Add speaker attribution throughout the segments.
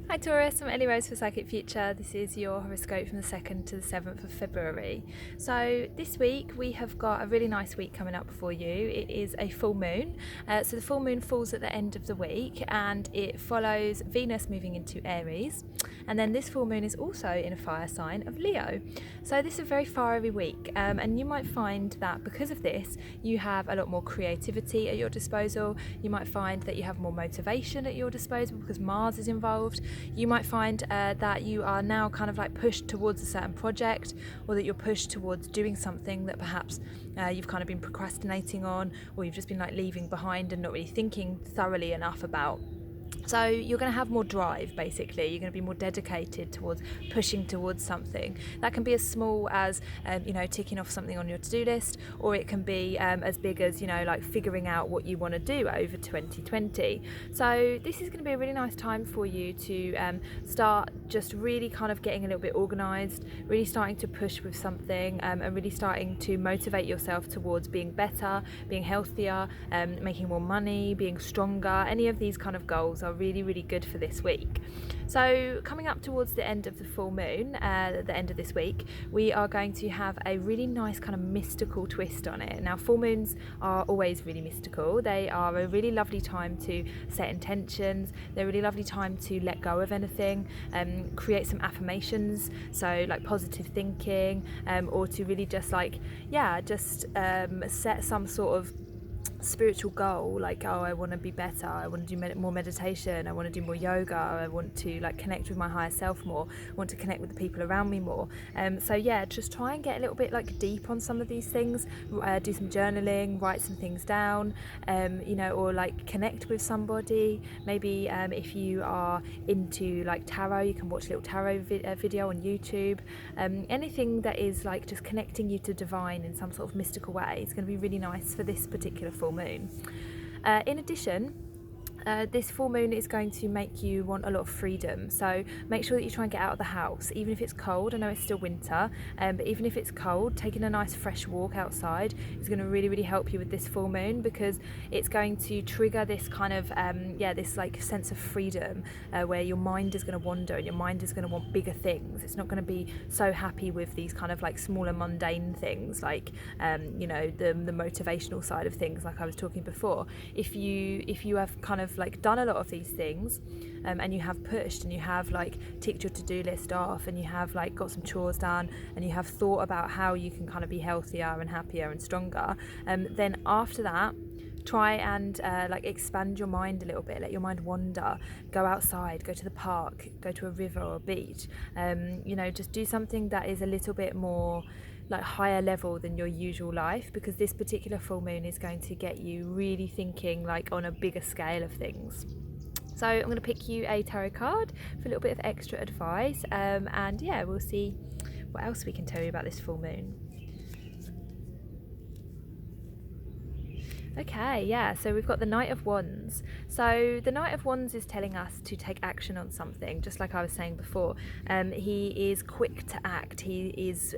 Speaker 1: Hi Taurus, I'm Ellie Rose for Psychic Future. This is your horoscope from the 2nd to the 7th of February. So this week we have got a really nice week coming up for you. It is a full moon. So the full moon falls at the end of the week and it follows Venus moving into Aries. And then this full moon is also in a fire sign of Leo. So this is a very fiery week and you might find that because of this you have a lot more creativity at your disposal. You might find that you have more motivation at your disposal because Mars is involved. You might find that you are now kind of like pushed towards a certain project, or that you're pushed towards doing something that perhaps you've kind of been procrastinating on, or you've just been like leaving behind and not really thinking thoroughly enough about. So you're going to have more drive, basically. You're going to be more dedicated towards pushing towards something. That can be as small as, ticking off something on your to-do list, or it can be as big as, like figuring out what you want to do over 2020. So this is going to be a really nice time for you to start just really kind of getting a little bit organised, really starting to push with something, and really starting to motivate yourself towards being better, being healthier, making more money, being stronger. Any of these kind of goals are really good for this week. So coming up towards the end of the full moon, at the end of this week, we are going to have a really nice kind of mystical twist on it. Now full moons are always really mystical. They are a really lovely time to set intentions. They're a really lovely time to let go of anything, create some affirmations, so like positive thinking, or to really just set some sort of spiritual goal, like, oh, I want to be better, I want to do more meditation, I want to do more yoga, I want to like connect with my higher self more, I want to connect with the people around me more. So yeah, just try and get a little bit like deep on some of these things, do some journaling, write some things down, or like connect with somebody. Maybe if you are into like tarot, you can watch a little tarot video on YouTube. Anything that is like just connecting you to divine in some sort of mystical way is going to be really nice for this particular full moon. In addition, this full moon is going to make you want a lot of freedom, so make sure that you try and get out of the house, even if it's cold. I know it's still winter, but even if it's cold, taking a nice fresh walk outside is going to really help you with this full moon, because it's going to trigger this kind of this like sense of freedom, where your mind is going to wander and your mind is going to want bigger things. It's not going to be so happy with these kind of like smaller mundane things, like the motivational side of things, like I was talking before. If you have kind of like done a lot of these things, and you have pushed and you have like ticked your to-do list off and you have like got some chores done and you have thought about how you can kind of be healthier and happier and stronger, then after that try and expand your mind a little bit, let your mind wander, go outside, go to the park, go to a river or a beach, just do something that is a little bit more like higher level than your usual life, because this particular full moon is going to get you really thinking like on a bigger scale of things. So I'm going to pick you a tarot card for a little bit of extra advice, and yeah, we'll see what else we can tell you about this full moon. Okay, yeah, so we've got the Knight of Wands. So the Knight of Wands is telling us to take action on something, just like I was saying before. He is quick to act. He is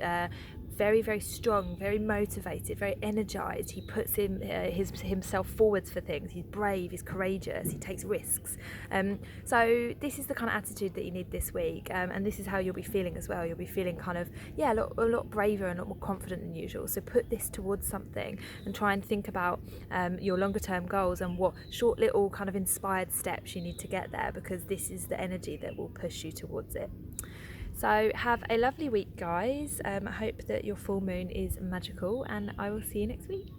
Speaker 1: very strong, very motivated, very energized. He puts himself forwards for things. He's brave, he's courageous, he takes risks. So this is the kind of attitude that you need this week, and this is how you'll be feeling as well. You'll be feeling kind of a lot braver and a lot more confident than usual. So put this towards something and try and think about your longer term goals and what short little kind of inspired steps you need to get there, because this is the energy that will push you towards it. So have a lovely week, guys. I hope that your full moon is magical, and I will see you next week.